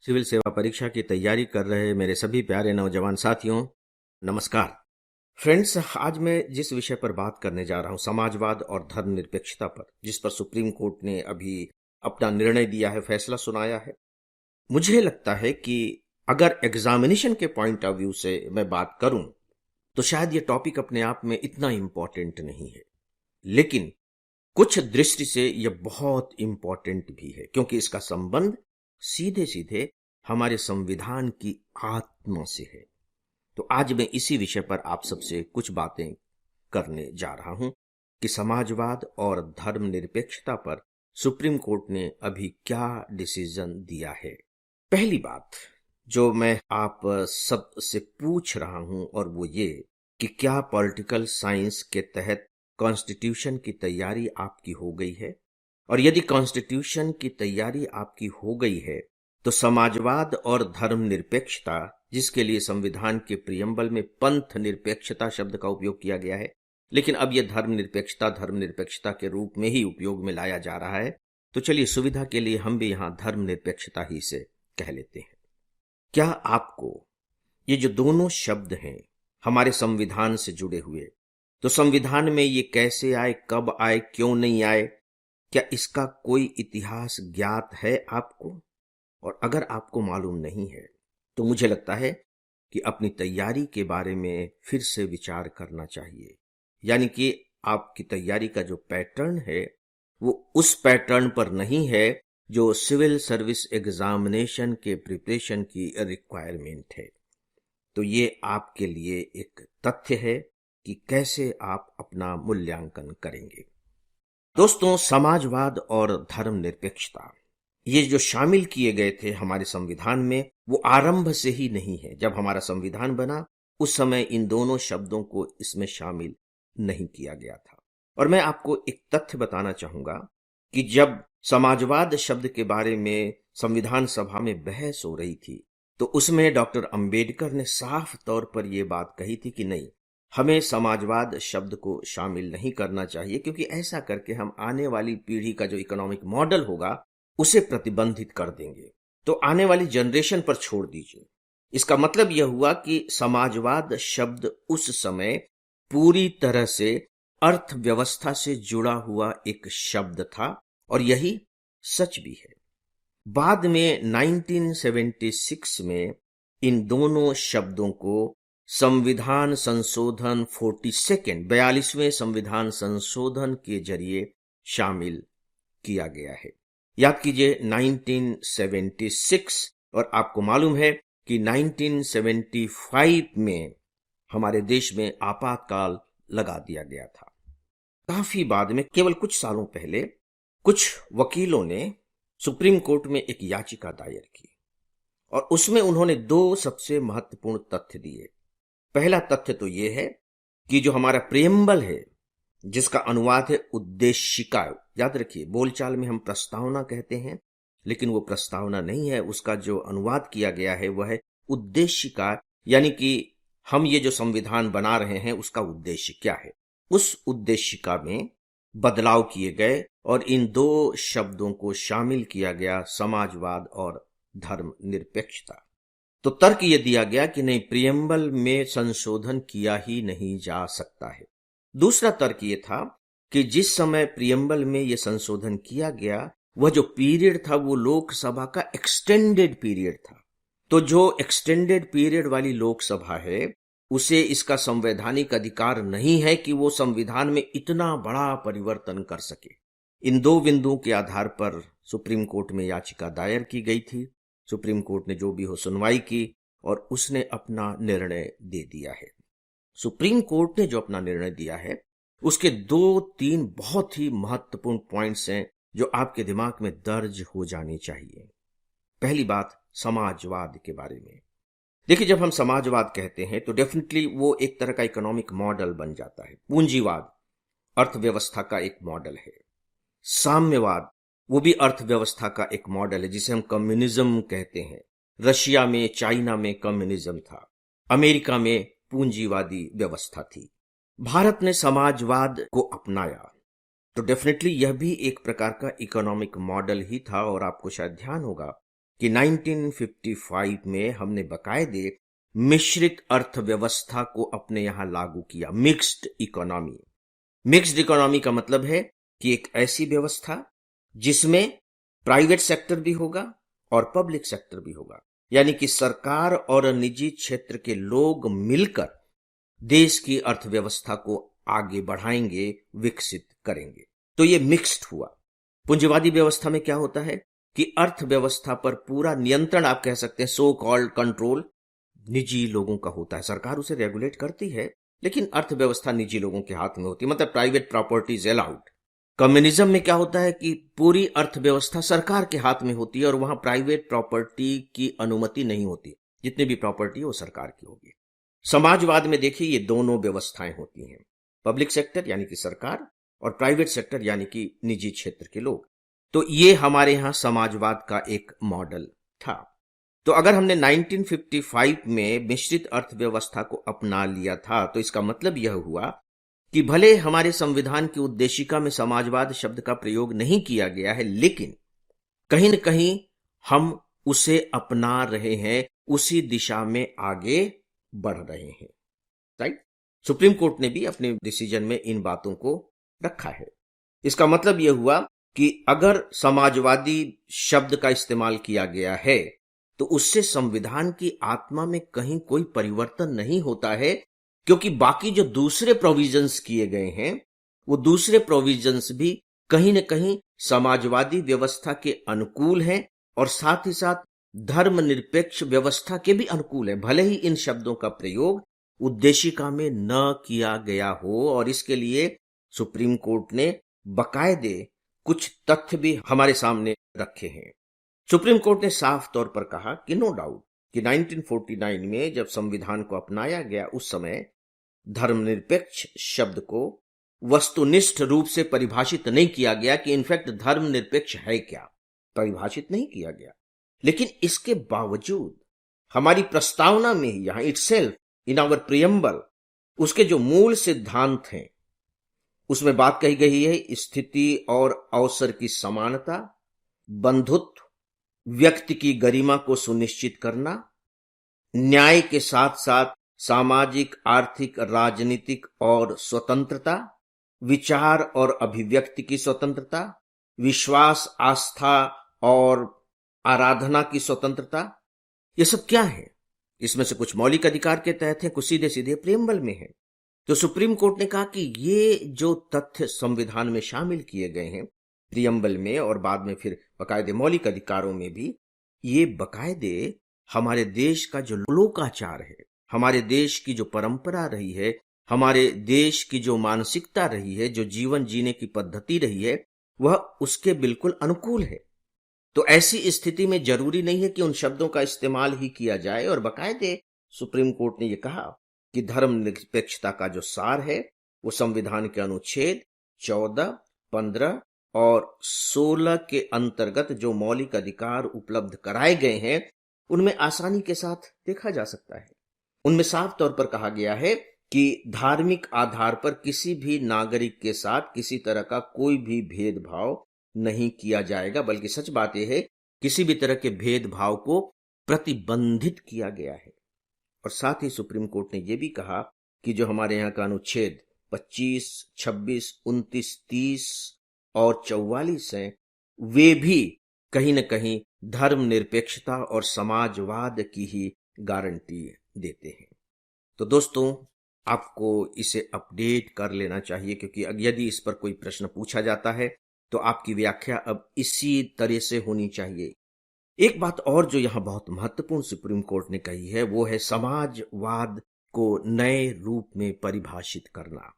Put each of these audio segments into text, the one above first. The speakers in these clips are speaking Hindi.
सिविल सेवा परीक्षा की तैयारी कर रहे मेरे सभी प्यारे नौजवान साथियों, नमस्कार। फ्रेंड्स, आज मैं जिस विषय पर बात करने जा रहा हूं, समाजवाद और धर्मनिरपेक्षता पर, जिस पर सुप्रीम कोर्ट ने अभी अपना निर्णय दिया है, फैसला सुनाया है। मुझे लगता है कि अगर एग्जामिनेशन के पॉइंट ऑफ व्यू से मैं बात करूं तो शायद ये टॉपिक अपने आप में इतना इंपॉर्टेंट नहीं है, लेकिन कुछ दृष्टि से यह बहुत इंपॉर्टेंट भी है, क्योंकि इसका संबंध सीधे सीधे हमारे संविधान की आत्मा से है। तो आज मैं इसी विषय पर आप सबसे कुछ बातें करने जा रहा हूं कि समाजवाद और धर्मनिरपेक्षता पर सुप्रीम कोर्ट ने अभी क्या डिसीजन दिया है। पहली बात जो मैं आप सब से पूछ रहा हूं और वो ये कि क्या पॉलिटिकल साइंस के तहत कॉन्स्टिट्यूशन की तैयारी आपकी हो गई है, और यदि कॉन्स्टिट्यूशन की तैयारी आपकी हो गई है तो समाजवाद और धर्मनिरपेक्षता, जिसके लिए संविधान के प्रियम्बल में पंथ निरपेक्षता शब्द का उपयोग किया गया है, लेकिन अब यह धर्मनिरपेक्षता के रूप में ही उपयोग में लाया जा रहा है, तो चलिए सुविधा के लिए हम भी यहां धर्मनिरपेक्षता ही से कह लेते हैं। क्या आपको ये जो दोनों शब्द हैं हमारे संविधान से जुड़े हुए, तो संविधान में ये कैसे आए, कब आए, क्यों नहीं आए, क्या इसका कोई इतिहास ज्ञात है आपको? और अगर आपको मालूम नहीं है तो मुझे लगता है कि अपनी तैयारी के बारे में फिर से विचार करना चाहिए। यानी कि आपकी तैयारी का जो पैटर्न है वो उस पैटर्न पर नहीं है जो सिविल सर्विस एग्जामिनेशन के प्रिपरेशन की रिक्वायरमेंट है। तो ये आपके लिए एक तथ्य है कि कैसे आप अपना मूल्यांकन करेंगे। दोस्तों, समाजवाद और धर्मनिरपेक्षता ये जो शामिल किए गए थे हमारे संविधान में, वो आरंभ से ही नहीं है। जब हमारा संविधान बना उस समय इन दोनों शब्दों को इसमें शामिल नहीं किया गया था। और मैं आपको एक तथ्य बताना चाहूंगा कि जब समाजवाद शब्द के बारे में संविधान सभा में बहस हो रही थी तो उसमें डॉक्टर अंबेडकर ने साफ तौर पर यह बात कही थी कि नहीं, हमें समाजवाद शब्द को शामिल नहीं करना चाहिए, क्योंकि ऐसा करके हम आने वाली पीढ़ी का जो इकोनॉमिक मॉडल होगा उसे प्रतिबंधित कर देंगे, तो आने वाली जनरेशन पर छोड़ दीजिए। इसका मतलब यह हुआ कि समाजवाद शब्द उस समय पूरी तरह से अर्थव्यवस्था से जुड़ा हुआ एक शब्द था, और यही सच भी है। बाद में 1976 में इन दोनों शब्दों को संविधान संशोधन 42वें संविधान संशोधन के जरिए शामिल किया गया है। याद कीजिए 1976, और आपको मालूम है कि 1975 में हमारे देश में आपातकाल लगा दिया गया था। काफी बाद में, केवल कुछ सालों पहले, कुछ वकीलों ने सुप्रीम कोर्ट में एक याचिका दायर की और उसमें उन्होंने दो सबसे महत्वपूर्ण तथ्य दिए। पहला तथ्य तो यह है कि जो हमारा प्रियम्बल है, जिसका अनुवाद है उद्देशिका, याद रखिए बोलचाल में हम प्रस्तावना कहते हैं, लेकिन वो प्रस्तावना नहीं है, उसका जो अनुवाद किया गया है वह है उद्देशिका। यानी कि हम ये जो संविधान बना रहे हैं उसका उद्देश्य क्या है, उस उद्देशिका में बदलाव किए गए और इन दो शब्दों को शामिल किया गया, समाजवाद और धर्मनिरपेक्षता। तो तर्क ये दिया गया कि नहीं, प्रियम्बल में संशोधन किया ही नहीं जा सकता है। दूसरा तर्क ये था कि जिस समय प्रियम्बल में यह संशोधन किया गया वह जो पीरियड था वो लोकसभा का एक्सटेंडेड पीरियड था। तो जो एक्सटेंडेड पीरियड वाली लोकसभा है उसे इसका संवैधानिक अधिकार नहीं है कि वो संविधान में इतना बड़ा परिवर्तन कर सके। इन दो बिंदुओं के आधार पर सुप्रीम कोर्ट में याचिका दायर की गई थी। सुप्रीम कोर्ट ने जो भी हो सुनवाई की और उसने अपना निर्णय दे दिया है। सुप्रीम कोर्ट ने जो अपना निर्णय दिया है उसके 2-3 बहुत ही महत्वपूर्ण पॉइंट्स हैं जो आपके दिमाग में दर्ज हो जाने चाहिए। पहली बात, समाजवाद के बारे में। देखिए, जब हम समाजवाद कहते हैं तो डेफिनेटली वो एक तरह का इकोनॉमिक मॉडल बन जाता है। पूंजीवाद अर्थव्यवस्था का एक मॉडल है। साम्यवाद वो भी अर्थव्यवस्था का एक मॉडल है, जिसे हम कम्युनिज्म कहते हैं। रशिया में, चाइना में कम्युनिज्म था, अमेरिका में पूंजीवादी व्यवस्था थी। भारत ने समाजवाद को अपनाया, तो डेफिनेटली यह भी एक प्रकार का इकोनॉमिक मॉडल ही था। और आपको शायद ध्यान होगा कि 1955 में हमने बाकायदे मिश्रित अर्थव्यवस्था को अपने यहां लागू किया, मिक्स्ड इकोनॉमी। मिक्स्ड इकोनॉमी का मतलब है कि एक ऐसी व्यवस्था जिसमें प्राइवेट सेक्टर भी होगा और पब्लिक सेक्टर भी होगा, यानी कि सरकार और निजी क्षेत्र के लोग मिलकर देश की अर्थव्यवस्था को आगे बढ़ाएंगे, विकसित करेंगे। तो ये मिक्स्ड हुआ। पूंजीवादी व्यवस्था में क्या होता है कि अर्थव्यवस्था पर पूरा नियंत्रण, आप कह सकते हैं सो कॉल्ड कंट्रोल, निजी लोगों का होता है। सरकार उसे रेगुलेट करती है, लेकिन अर्थव्यवस्था निजी लोगों के हाथ में होती है, मतलब private property is allowed. Communism में क्या होता है कि पूरी अर्थव्यवस्था सरकार के हाथ में होती है और वहां प्राइवेट प्रॉपर्टी की अनुमति नहीं होती, जितनी भी प्रॉपर्टी वो सरकार की होगी। समाजवाद में देखिए ये दोनों व्यवस्थाएं होती हैं, पब्लिक सेक्टर यानी कि सरकार और प्राइवेट सेक्टर यानी कि निजी क्षेत्र के लोग। तो ये हमारे यहां समाजवाद का एक मॉडल था। तो अगर हमने 1955 में मिश्रित अर्थव्यवस्था को अपना लिया था तो इसका मतलब यह हुआ कि भले हमारे संविधान की उद्देशिका में समाजवाद शब्द का प्रयोग नहीं किया गया है, लेकिन कहीं न कहीं हम उसे अपना रहे हैं, उसी दिशा में आगे बढ़ रहे हैं। राइट? सुप्रीम कोर्ट ने भी अपने डिसीजन में इन बातों को रखा है। इसका मतलब यह हुआ कि अगर समाजवादी शब्द का इस्तेमाल किया गया है तो उससे संविधान की आत्मा में कहीं कोई परिवर्तन नहीं होता है, क्योंकि बाकी जो दूसरे प्रोविजंस किए गए हैं वो दूसरे प्रोविजंस भी कहीं न कहीं समाजवादी व्यवस्था के अनुकूल हैं और साथ ही साथ धर्मनिरपेक्ष व्यवस्था के भी अनुकूल है, भले ही इन शब्दों का प्रयोग उद्देशिका में न किया गया हो। और इसके लिए सुप्रीम कोर्ट ने बाकायदे कुछ तथ्य भी हमारे सामने रखे हैं। सुप्रीम कोर्ट ने साफ तौर पर कहा कि नो डाउट कि 1949 में जब संविधान को अपनाया गया उस समय धर्मनिरपेक्ष शब्द को वस्तुनिष्ठ रूप से परिभाषित नहीं किया गया कि इनफैक्ट धर्मनिरपेक्ष है क्या, परिभाषित नहीं किया गया। लेकिन इसके बावजूद हमारी प्रस्तावना में ही यहां इटसेल्फ इन आवर प्रियम्बल उसके जो मूल सिद्धांत हैं उसमें बात कही गई है स्थिति और अवसर की समानता, बंधुत्व, व्यक्ति की गरिमा को सुनिश्चित करना, न्याय के साथ साथ सामाजिक, आर्थिक, राजनीतिक और स्वतंत्रता, विचार और अभिव्यक्ति की स्वतंत्रता, विश्वास, आस्था और आराधना की स्वतंत्रता। ये सब क्या है? इसमें से कुछ मौलिक अधिकार के तहत है, कुछ सीधे सीधे प्रियम्बल में है। तो सुप्रीम कोर्ट ने कहा कि ये जो तथ्य संविधान में शामिल किए गए हैं प्रियम्बल में और बाद में फिर बाकायदे मौलिक अधिकारों में भी, ये बाकायदे हमारे देश का जो लोकाचार है, हमारे देश की जो परंपरा रही है, हमारे देश की जो मानसिकता रही है, जो जीवन जीने की पद्धति रही है, वह उसके बिल्कुल अनुकूल है। तो ऐसी स्थिति में जरूरी नहीं है कि उन शब्दों का इस्तेमाल ही किया जाए। और बाकायदे सुप्रीम कोर्ट ने यह कहा कि धर्मनिरपेक्षता का जो सार है वो संविधान के अनुच्छेद 14, 15 और 16 के अंतर्गत जो मौलिक अधिकार उपलब्ध कराए गए हैं उनमें आसानी के साथ देखा जा सकता है। उनमें साफ तौर पर कहा गया है कि धार्मिक आधार पर किसी भी नागरिक के साथ किसी तरह का कोई भी भेदभाव नहीं किया जाएगा, बल्कि सच बात यह है किसी भी तरह के भेदभाव को प्रतिबंधित किया गया है। और साथ ही सुप्रीम कोर्ट ने यह भी कहा कि जो हमारे यहाँ का अनुच्छेद 25, 26, 29, 30 और 44 हैं वे भी कहीं न कहीं धर्मनिरपेक्षता और समाजवाद की ही गारंटी देते हैं। तो दोस्तों, आपको इसे अपडेट कर लेना चाहिए, क्योंकि यदि इस पर कोई प्रश्न पूछा जाता है तो आपकी व्याख्या अब इसी तरह से होनी चाहिए। एक बात और जो यहां बहुत महत्वपूर्ण सुप्रीम कोर्ट ने कही है वो है समाजवाद को नए रूप में परिभाषित करना।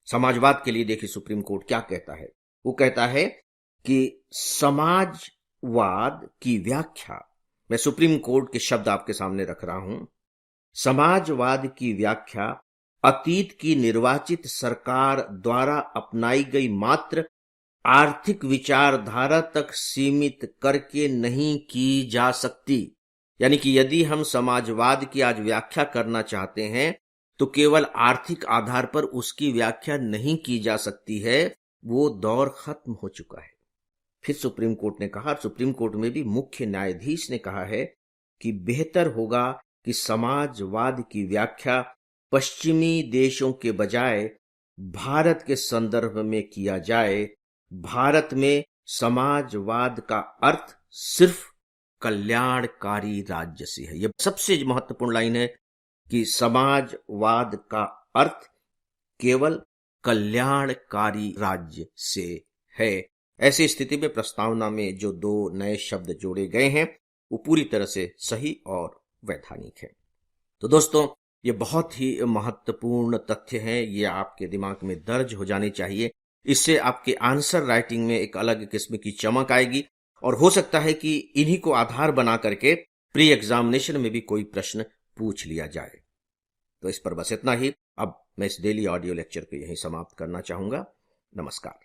समाजवाद के लिए देखिए सुप्रीम कोर्ट क्या कहता है। वो कहता है कि समाजवाद की व्याख्या, मैं सुप्रीम कोर्ट के शब्द आपके सामने रख रहा हूं, समाजवाद की व्याख्या अतीत की निर्वाचित सरकार द्वारा अपनाई गई मात्र आर्थिक विचारधारा तक सीमित करके नहीं की जा सकती। यानी कि यदि हम समाजवाद की आज व्याख्या करना चाहते हैं तो केवल आर्थिक आधार पर उसकी व्याख्या नहीं की जा सकती है, वो दौर खत्म हो चुका है। फिर सुप्रीम कोर्ट ने कहा, सुप्रीम कोर्ट में भी मुख्य न्यायाधीश ने कहा है कि बेहतर होगा कि समाजवाद की व्याख्या पश्चिमी देशों के बजाय भारत के संदर्भ में किया जाए। भारत में समाजवाद का अर्थ सिर्फ कल्याणकारी राज्य से है। यह सबसे महत्वपूर्ण लाइन है कि समाजवाद का अर्थ केवल कल्याणकारी राज्य से है। ऐसी स्थिति में प्रस्तावना में जो 2 नए शब्द जोड़े गए हैं वो पूरी तरह से सही और वैधानिक है। तो दोस्तों, ये बहुत ही महत्वपूर्ण तथ्य हैं, ये आपके दिमाग में दर्ज हो जाने चाहिए। इससे आपके आंसर राइटिंग में एक अलग किस्म की चमक आएगी और हो सकता है कि इन्हीं को आधार बना करके प्री एग्जामिनेशन में भी कोई प्रश्न पूछ लिया जाए। तो इस पर बस इतना ही। अब मैं इस डेली ऑडियो लेक्चर को यहीं समाप्त करना चाहूंगा। नमस्कार।